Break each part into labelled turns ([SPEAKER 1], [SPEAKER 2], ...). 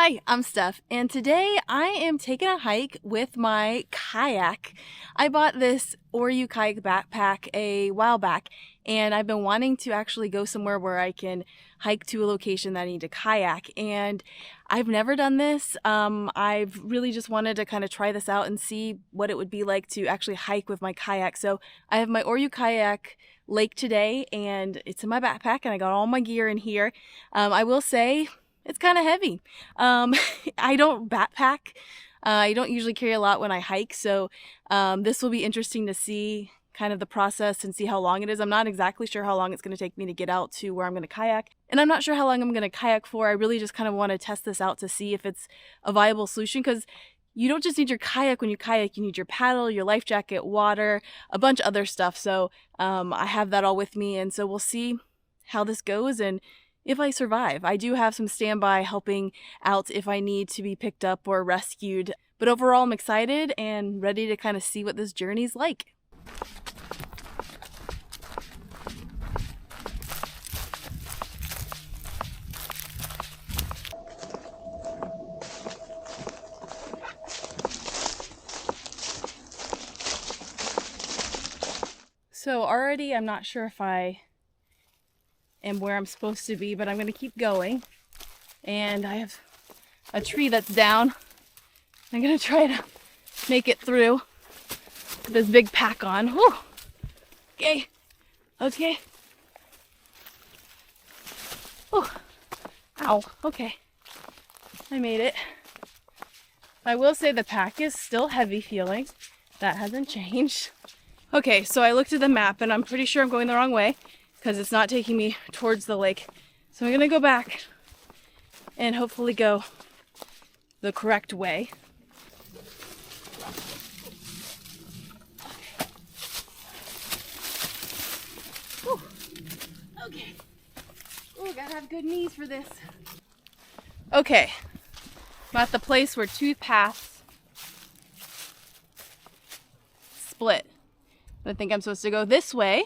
[SPEAKER 1] Hi, I'm Steph, and today I am taking a hike with my kayak. I bought this Oru Kayak backpack a while back, and I've been wanting to actually go somewhere where I can hike to a location that I need to kayak, and I've never done this. I've really just wanted to kind of try this out and see what it would be like to actually hike with my kayak. So I have my Oru Kayak Lake today, and it's in my backpack, and I got all my gear in here. I will say, it's kind of heavy. I don't backpack. I don't usually carry a lot when I hike, so this will be interesting to see kind of the process and see how long it is. I'm not exactly sure how long it's going to take me to get out to where I'm going to kayak, and I'm not sure how long I'm going to kayak for. I really just kind of want to test this out to see if it's a viable solution, because you don't just need your kayak when you kayak, you need your paddle, your life jacket, water, a bunch of other stuff. So I have that all with me, and so we'll see how this goes and if I survive. I do have some standby helping out if I need to be picked up or rescued. But overall, I'm excited and ready to kind of see what this journey's like. So already I'm not sure if I am where I'm supposed to be, but I'm going to keep going. And I have a tree that's down. I'm going to try to make it through with this big pack on. Whew. Okay. Okay. Oh. Ow. Okay. I made it. I will say the pack is still heavy feeling. That hasn't changed. Okay, so I looked at the map and I'm pretty sure I'm going the wrong way, because it's not taking me towards the lake. So I'm gonna go back and hopefully go the correct way. Whew. Okay. Oh, gotta have good knees for this. Okay, I'm at the place where two paths split. I think I'm supposed to go this way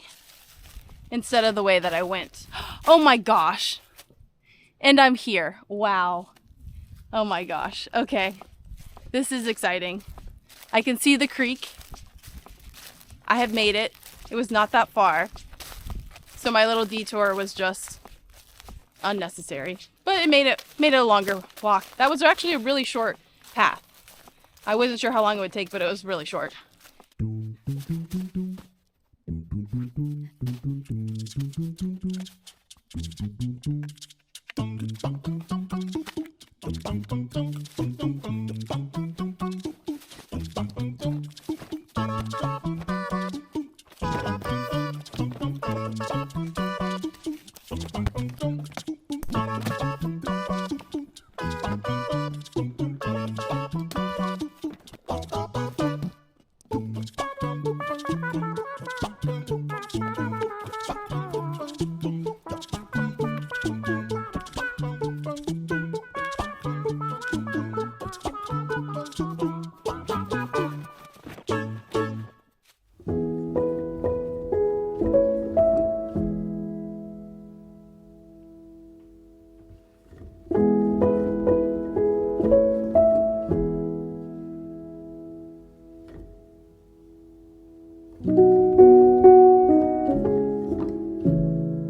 [SPEAKER 1] instead of the way that I went. Oh my gosh. And I'm here. Wow. Oh my gosh. Okay. This is exciting. I can see the creek. I have made it. It was not that far. So my little detour was just unnecessary. But it made it a longer walk. That was actually a really short path. I wasn't sure how long it would take, but it was really short.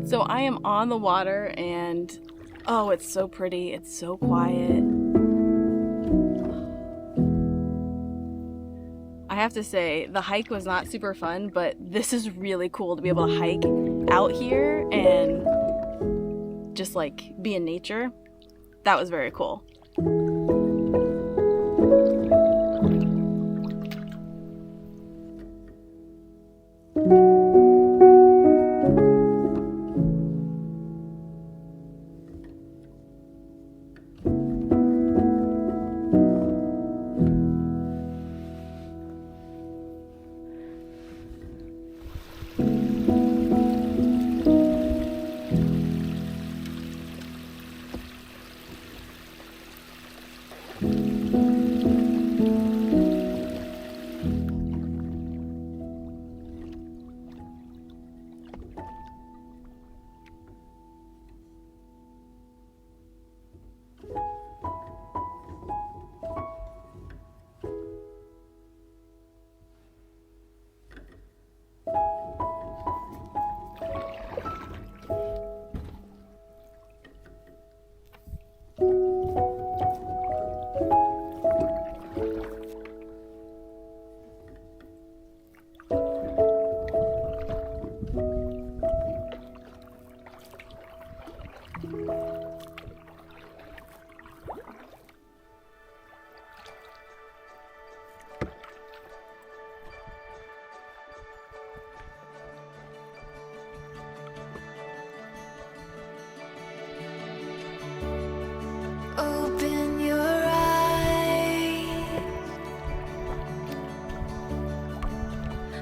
[SPEAKER 1] So I am on the water and oh, it's so pretty. It's so quiet. I have to say, the hike was not super fun, but this is really cool to be able to hike out here and just like be in nature. That was very cool.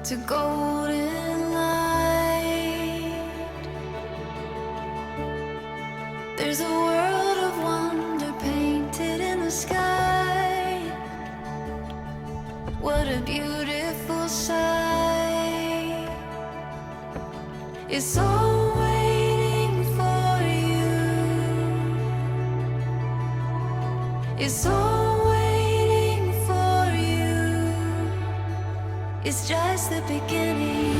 [SPEAKER 2] to golden light. There's a world of wonder painted in the sky. What a beautiful sight. It's all waiting for you. It's all waiting for you. It's just the beginning.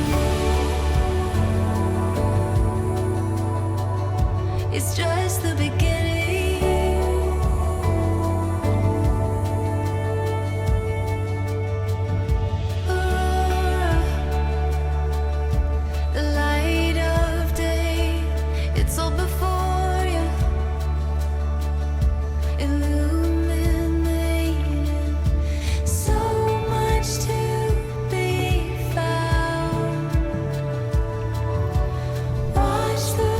[SPEAKER 2] It's just the beginning. Aurora, the light of day, it's all before you, illuminated. So much to be found. Watch the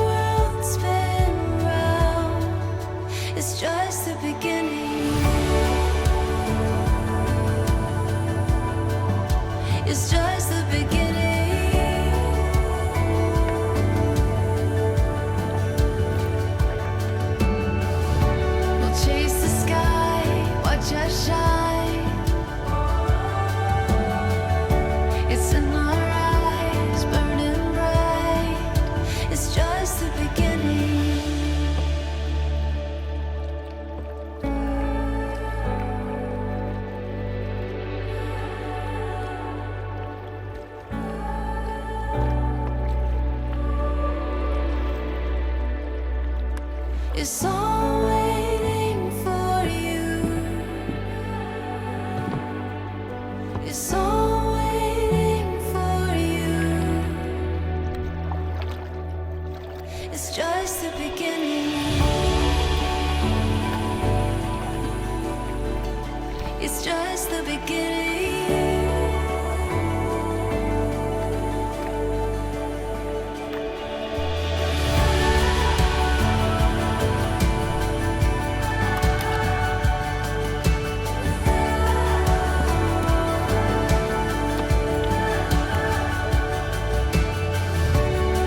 [SPEAKER 2] world spin round. It's just the beginning. It's just the beginning. We'll chase the sky, watch us shine. It's in our eyes, burning bright. It's just the beginning. It's all waiting for you. It's all waiting for you. It's just the beginning. It's just the beginning.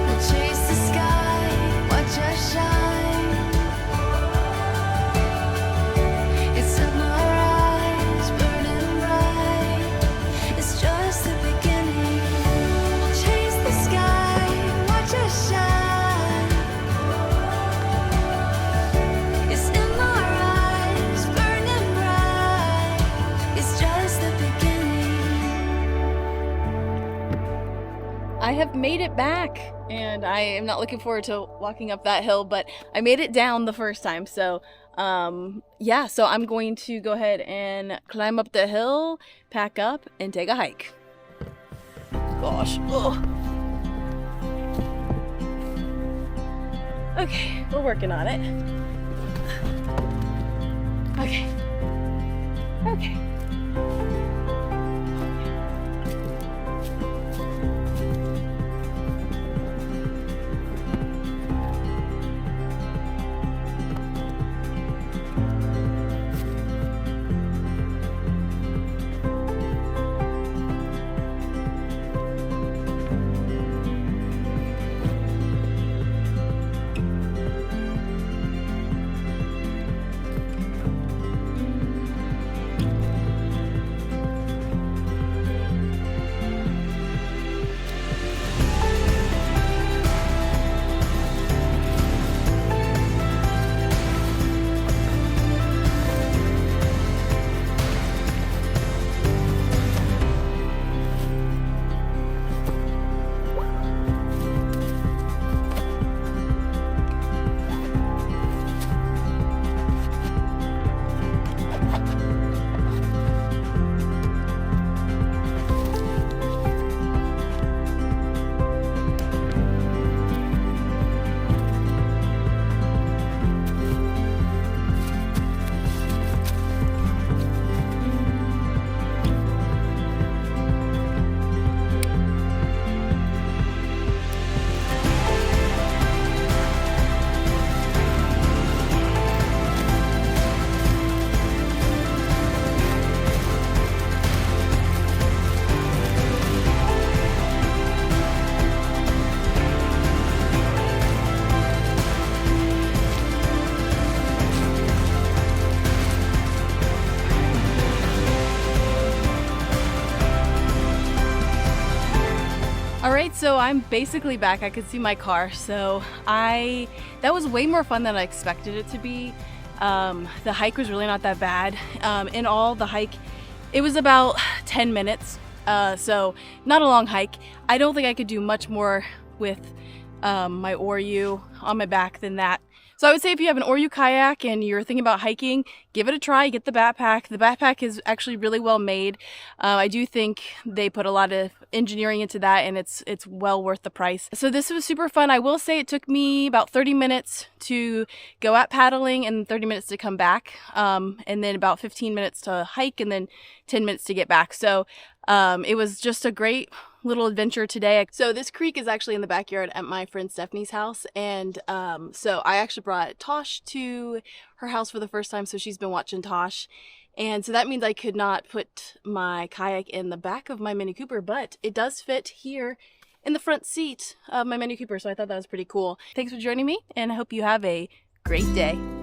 [SPEAKER 2] We'll chase the sky, watch us shine. It's in our eyes, burning bright. It's just the beginning. We'll chase the sky, watch us shine. It's in our eyes, burning bright. It's just the beginning.
[SPEAKER 1] I have made it back, and I am not looking forward to walking up that hill, but I made it down the first time. So, yeah, so I'm going to go ahead and climb up the hill, pack up, and take a hike. Gosh. Ugh. Okay, we're working on it. Okay. Okay. so I'm basically back. I could see my car. So that was way more fun than I expected it to be. The hike was really not that bad. In all, the hike, it was about 10 minutes. So not a long hike. I don't think I could do much more with my Oru on my back than that. So I would say if you have an Oru kayak and you're thinking about hiking, give it a try. Get the backpack. The backpack is actually really well made. I do think they put a lot of engineering into that, and it's well worth the price. So this was super fun. I will say it took me about 30 minutes to go out paddling and 30 minutes to come back, and then about 15 minutes to hike, and then 10 minutes to get back. So it was just a great little adventure today. So this creek is actually in the backyard at my friend Stephanie's house, and so I actually brought Tosh to her house for the first time, so she's been watching Tosh. And so that means I could not put my kayak in the back of my Mini Cooper, but it does fit here in the front seat of my Mini Cooper, so I thought that was pretty cool. Thanks for joining me, and I hope you have a great day.